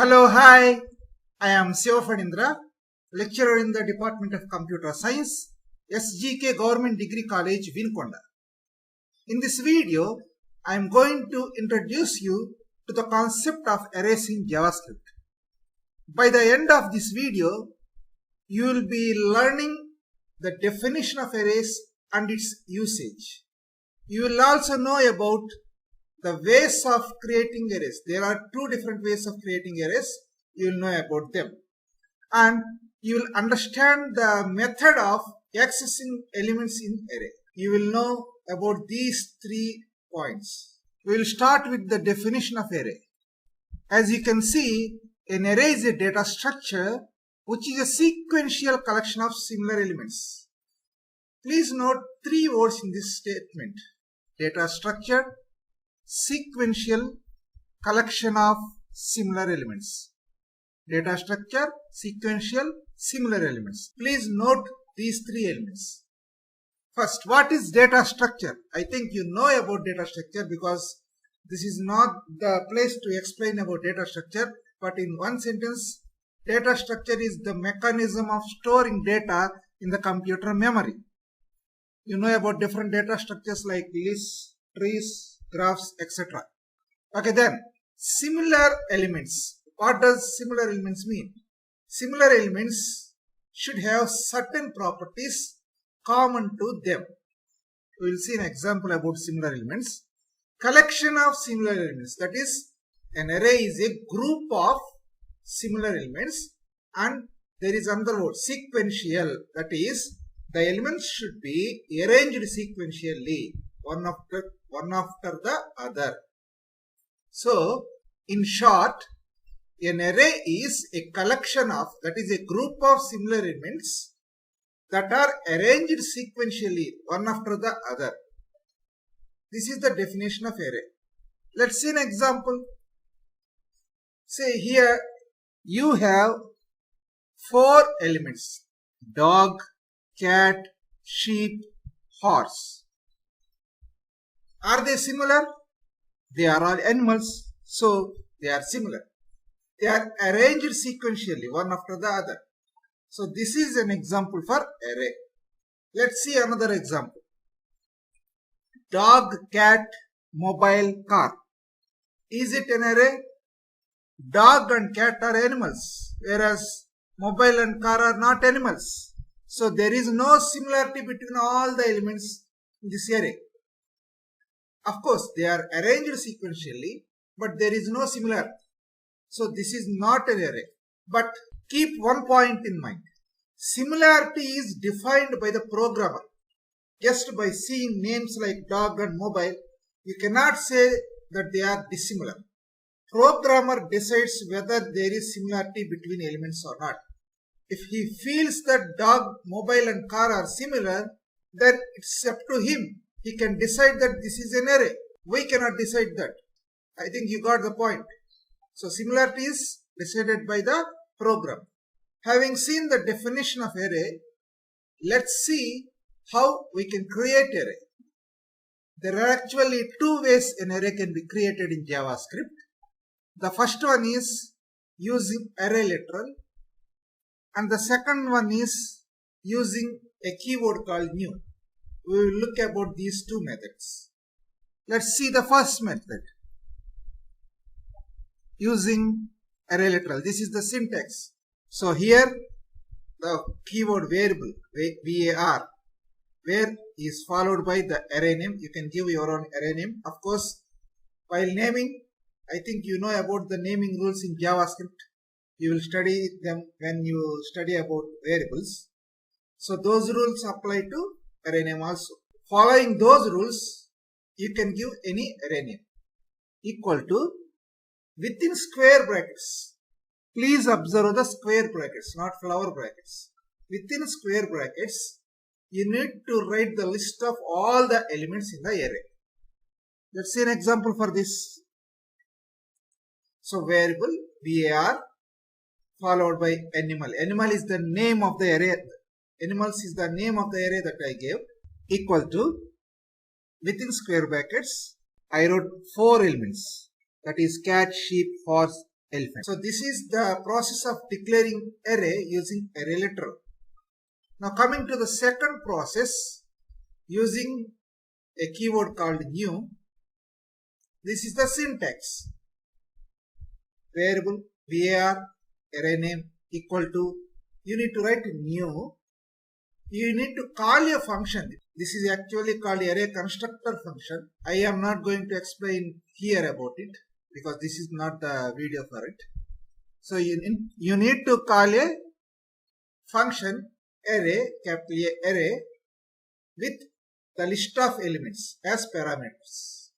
Hello, hi. I am Sivafanindra, lecturer in the Department of Computer Science, SGK Government Degree College, Vinukonda. In this video, I am going to introduce you to the concept of arrays in JavaScript. By the end of this video, you will be learning the definition of arrays and its usage. You will also know about the ways of creating arrays. There are two different ways of creating arrays. You will know about them. And you will understand the method of accessing elements in array. You will know about these 3 points. We will start with the definition of array. As you can see, an array is a data structure which is a sequential collection of similar elements. Please note 3 words in this statement: data structure, sequential, collection of similar elements. Data structure, sequential, similar elements. Please note these 3 elements. First, what is data structure? I think you know about data structure because this is not the place to explain about data structure, but in one sentence, data structure is the mechanism of storing data in the computer memory. You know about different data structures like lists, trees, graphs, etc. Okay, then similar elements. What does similar elements mean? Similar elements should have certain properties common to them. We will see an example about similar elements. Collection of similar elements, that is, an array is a group of similar elements, and there is another word, sequential, that is, the elements should be arranged sequentially, one after the other. So, in short, an array is a collection of, that is, a group of similar elements that are arranged sequentially, one after the other. This is the definition of array. Let's see an example. Say here you have 4 elements: dog, cat, sheep, horse. Are they similar? They are all animals, so they are similar. They are arranged sequentially, one after the other. So this is an example for array. Let's see another example. Dog, cat, mobile, car. Is it an array? Dog and cat are animals, whereas mobile and car are not animals. So there is no similarity between all the elements in this array. Of course, they are arranged sequentially, but there is no similarity. So this is not an array. But keep one point in mind. Similarity is defined by the programmer. Just by seeing names like dog and mobile, you cannot say that they are dissimilar. Programmer decides whether there is similarity between elements or not. If he feels that dog, mobile and car are similar, then it's up to him. He can decide that this is an array. We cannot decide that. I think you got the point. So similarity is decided by the program. Having seen the definition of array, let's see how we can create array. There are actually 2 ways an array can be created in JavaScript. The first one is using array literal, and the second one is using a keyword called new. We will look about these 2 methods. Let's see the first method, using array literal. This is the syntax. So here the keyword variable, var, where is followed by the array name. You can give your own array name. Of course, while naming, I think you know about the naming rules in JavaScript. You will study them when you study about variables. So those rules apply to array name also. Following those rules, you can give any array name. Equal to, within square brackets. Please observe the square brackets, not flower brackets. Within square brackets, you need to write the list of all the elements in the array. Let's see an example for this. So variable var followed by animal. Animal is the name of the array. Animals is the name of the array that I gave. Equal to, within square brackets, I wrote 4 elements. That is cat, sheep, horse, elephant. So this is the process of declaring array using array literal. Now coming to the second process using a keyword called new. This is the syntax. Variable var array name equal to, you need to write new. You need to call a function. This is actually called array constructor function. I am not going to explain here about it because this is not the video for it. So you need to call a function array, capital A array, with the list of elements as parameters.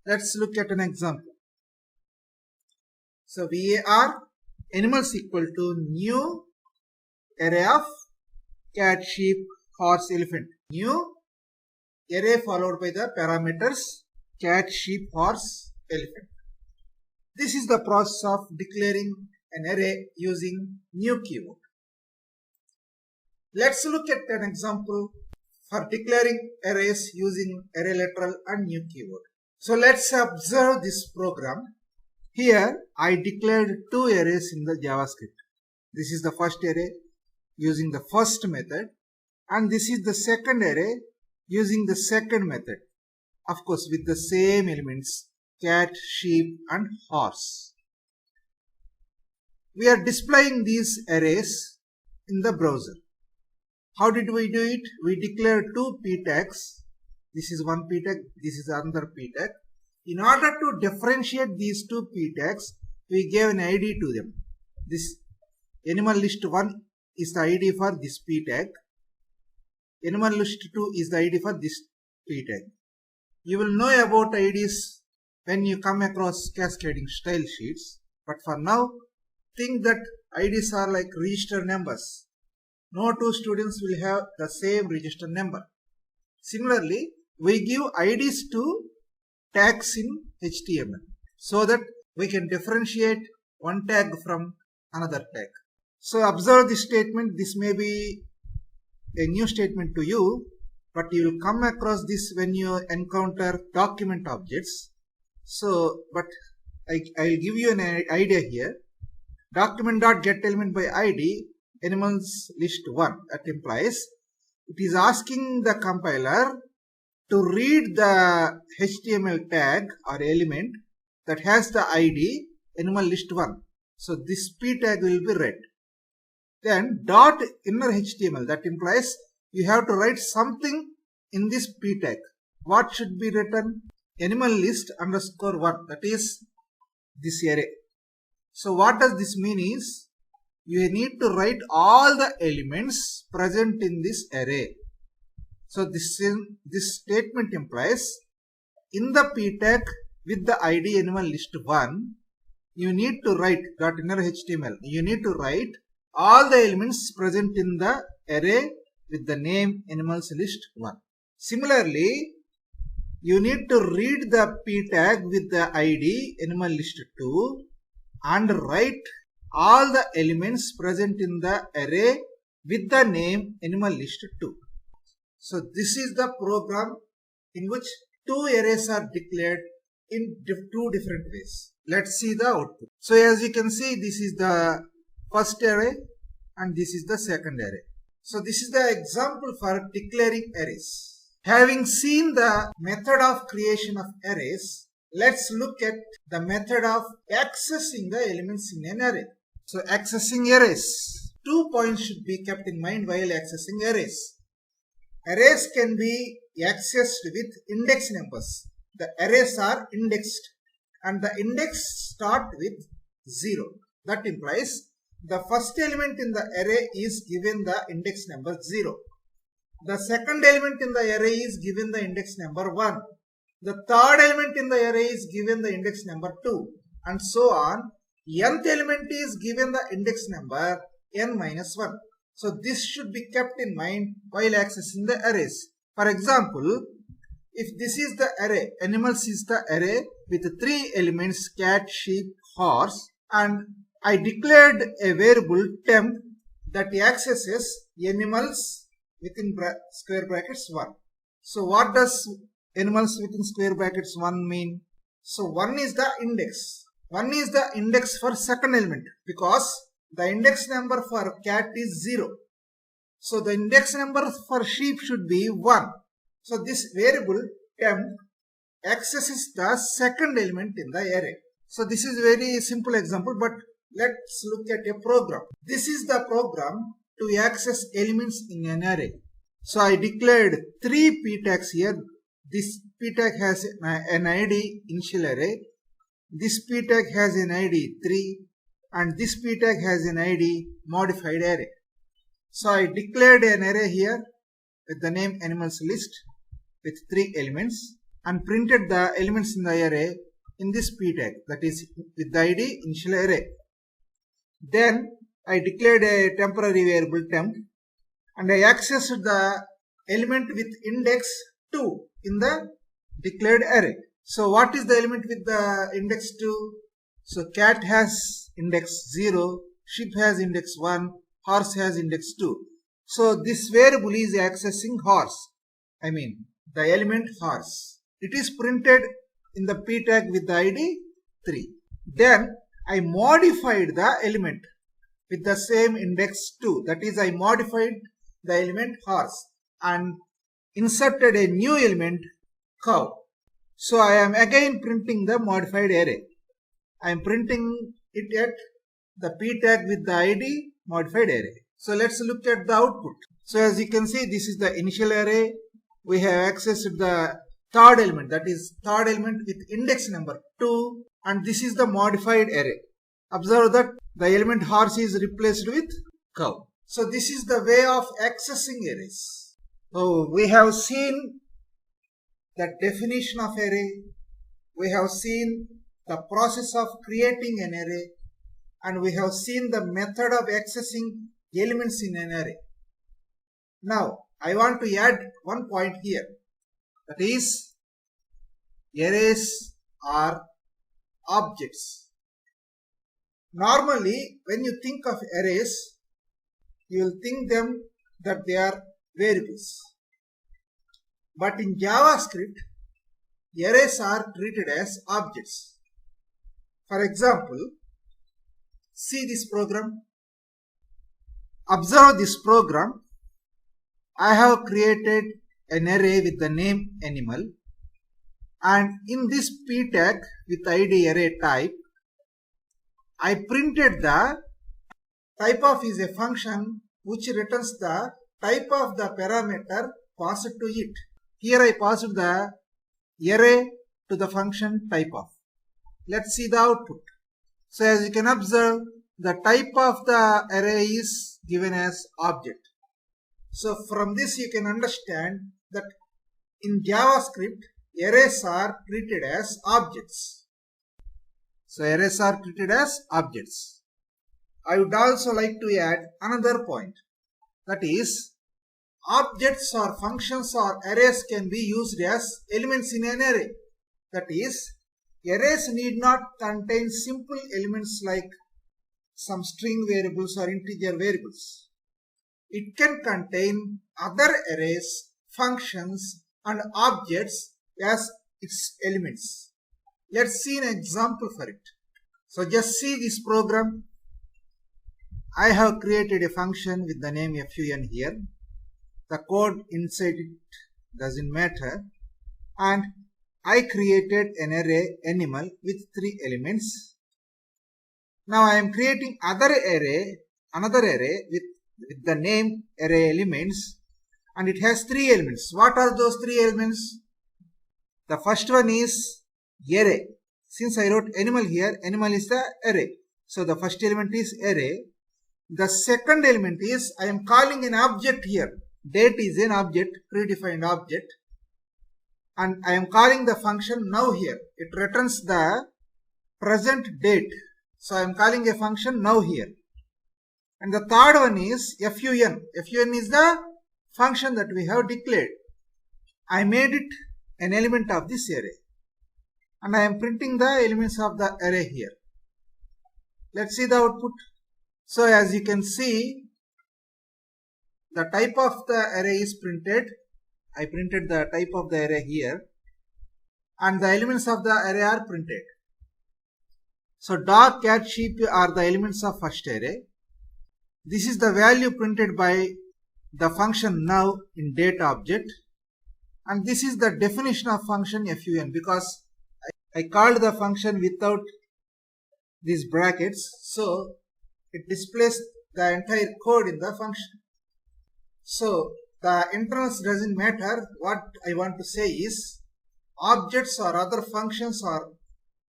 Let's look at an example. So var animals equal to new array of cat, sheep, horse, elephant. New array followed by the parameters cat, sheep, horse, elephant. This is the process of declaring an array using new keyword. Let's look at an example for declaring arrays using array literal and new keyword. So let's observe this program. Here I declared two arrays in the JavaScript. This is the first array using the first method, and this is the second array using the second method. Of course with the same elements cat, sheep and horse. We are displaying these arrays in the browser. How did we do it? We declared two p tags. This is one p tag, this is another p tag. In order to differentiate these two p tags, we gave an ID to them. This animal list 1 is the ID for this p tag. Animal list 2 is the ID for this p tag. You will know about IDs when you come across cascading style sheets. But for now, think that IDs are like register numbers. No two students will have the same register number. Similarly, we give IDs to tags in HTML so that we can differentiate one tag from another tag. So observe this statement. This may be a new statement to you, but you will come across this when you encounter document objects. So, but I'll give you an idea here. Document.getElement by ID animals list 1. That implies it is asking the compiler to read the HTML tag or element that has the ID animal list 1. So this p tag will be read. Then dot inner HTML, that implies you have to write something in this p tag. What should be written? Animal list underscore 1, that is this array. So what does this mean is, you need to write all the elements present in this array. So this statement implies in the p tag with the ID animal list 1, you need to write .inner HTML. You need to write all the elements present in the array with the name animals list 1. Similarly, you need to read the p tag with the ID animal list 2 and write all the elements present in the array with the name animal list 2. So this is the program in which two arrays are declared in two different ways. Let's see the output. So as you can see, this is the first array and this is the second array. So this is the example for declaring arrays. Having seen the method of creation of arrays, let's look at the method of accessing the elements in an array. So accessing arrays. 2 points should be kept in mind while accessing arrays. Arrays can be accessed with index numbers. The arrays are indexed and the index start with 0. That implies the first element in the array is given the index number 0. The second element in the array is given the index number 1. The third element in the array is given the index number 2, and so on. Nth element is given the index number n-1. So this should be kept in mind while accessing the arrays. For example, if this is the array, animals is the array with 3 elements cat, sheep, horse, and I declared a variable temp that accesses animals within square brackets 1. So what does animals within square brackets 1 mean? So 1 is the index. One is the index for second element because the index number for cat is 0. So the index number for sheep should be 1. So this variable temp accesses the second element in the array. So this is very simple example, but let's look at a program. This is the program to access elements in an array. So I declared 3 p tags here. This p tag has an id initial array. This p tag has an id 3 and this p tag has an id modified array. So I declared an array here with the name animals list with 3 elements and printed the elements in the array in this p tag, that is with the id initial array. Then I declared a temporary variable temp and I accessed the element with index 2 in the declared array. So what is the element with the index 2? So cat has index 0, sheep has index 1, horse has index 2. So this variable is accessing horse. I mean the element horse. It is printed in the p tag with the id 3. Then I modified the element with the same index 2. That is, I modified the element horse and inserted a new element cow. So I am again printing the modified array. I am printing it at the p tag with the id modified array. So let's look at the output. So as you can see, this is the initial array. We have accessed the third element, that is third element with index number 2, and this is the modified array. Observe that the element horse is replaced with cow. So this is the way of accessing arrays. So we have seen the definition of array, we have seen the process of creating an array, and we have seen the method of accessing elements in an array. Now I want to add one point here, that is arrays are objects. Normally when you think of arrays, you will think them that they are variables. But in JavaScript, arrays are treated as objects. For example, see this program. Observe this program. I have created an array with the name animal, and in this p tag with id array type, I printed the type of is a function which returns the type of the parameter passed to it. Here I passed the array to the function type of. Let's see the output. So as you can observe, the type of the array is given as object. So from this you can understand that in JavaScript, arrays are treated as objects. So arrays are treated as objects. I would also like to add another point, that is, objects or functions or arrays can be used as elements in an array. That is, arrays need not contain simple elements like some string variables or integer variables. It can contain other arrays, functions and objects as its elements. Let's see an example for it. So just see this program. I have created a function with the name fun here. The code inside it doesn't matter, and I created an array animal with 3 elements. Now I am creating another array with the name array elements, and it has 3 elements. What are those 3 elements? The first one is array. Since I wrote animal here, animal is the array. So the first element is array. The second element is, I am calling an object here. Date is an object, predefined object, and I am calling the function now here. It returns the present date. So I am calling a function now here. And the third one is fun. Fun is the function that we have declared. I made it an element of this array, and I am printing the elements of the array here. Let's see the output. So as you can see, the type of the array is printed. I printed the type of the array here, and the elements of the array are printed. So dog, cat, sheep are the elements of first array. This is the value printed by the function now in data object, and this is the definition of function fun, because I called the function without these brackets, so it displays the entire code in the function. So the internals doesn't matter. What I want to say is objects or other functions or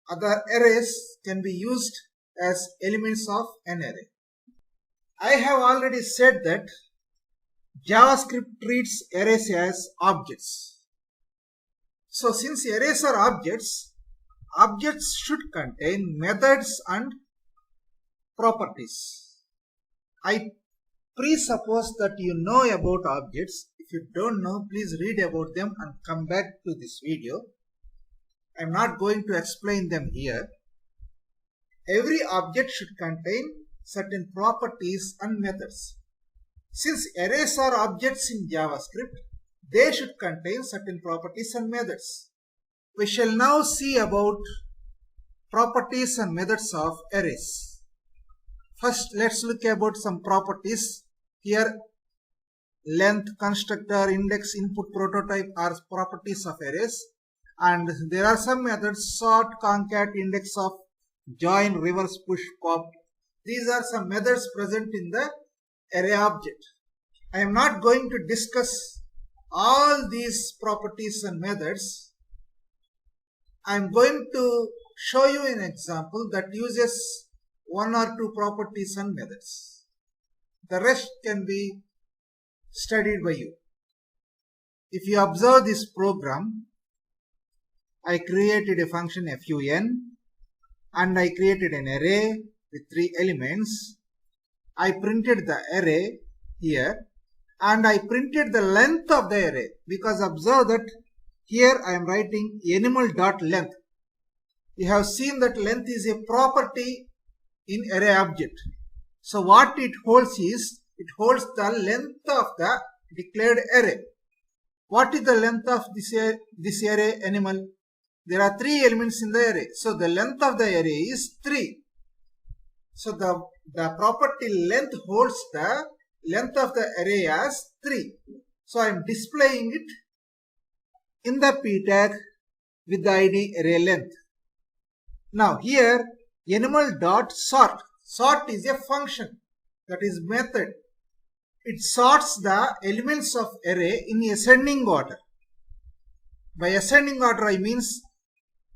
other arrays can be used as elements of an array. I have already said that JavaScript treats arrays as objects. So since arrays are objects, objects should contain methods and properties. I presuppose that you know about objects. If you don't know, please read about them and come back to this video. I am not going to explain them here. Every object should contain certain properties and methods. Since arrays are objects in JavaScript, they should contain certain properties and methods. We shall now see about properties and methods of arrays. First, let's look about some properties. Here, length, constructor, index, input, prototype are properties of arrays. And there are some methods: sort, concat, index of, join, reverse, push, pop. These are some methods present in the array object. I am not going to discuss all these properties and methods. I am going to show you an example that uses one or two properties and methods. The rest can be studied by you. If you observe this program, I created a function fun and I created an array with 3 elements. I printed the array here and I printed the length of the array, because observe that here I am writing animal.length. You have seen that length is a property in array object. So what it holds is, it holds the length of the declared array. What is the length of this array animal? There are 3 elements in the array. So the length of the array is 3. So the property length holds the length of the array as 3. So I am displaying it in the p tag with the id array length. Now here animal.sort. Sort is a function, that is method. It sorts the elements of array in ascending order. By ascending order I means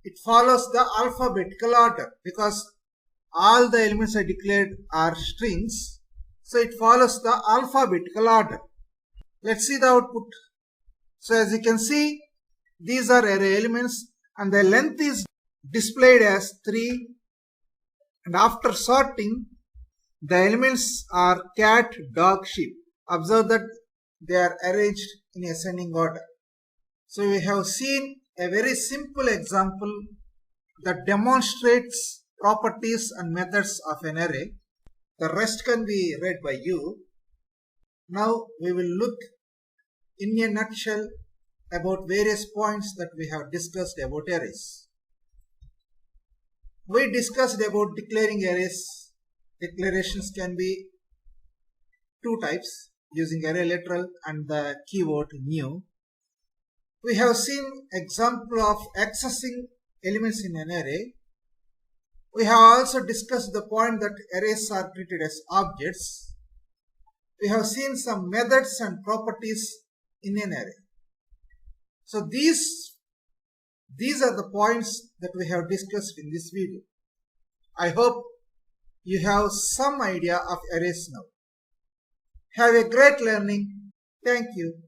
it follows the alphabetical order, because all the elements I declared are strings. So it follows the alphabetical order. Let's see the output. So as you can see, these are array elements and the length is displayed as 3. And after sorting, the elements are cat, dog, sheep. Observe that they are arranged in ascending order. So we have seen a very simple example that demonstrates properties and methods of an array. The rest can be read by you. Now we will look in a nutshell about various points that we have discussed about arrays. We discussed about declaring arrays. Declarations can be 2 types, using array literal and the keyword new. We have seen example of accessing elements in an array. We have also discussed the point that arrays are treated as objects. We have seen some methods and properties in an array. So these are the points that we have discussed in this video. I hope you have some idea of arrays now. Have a great learning. Thank you.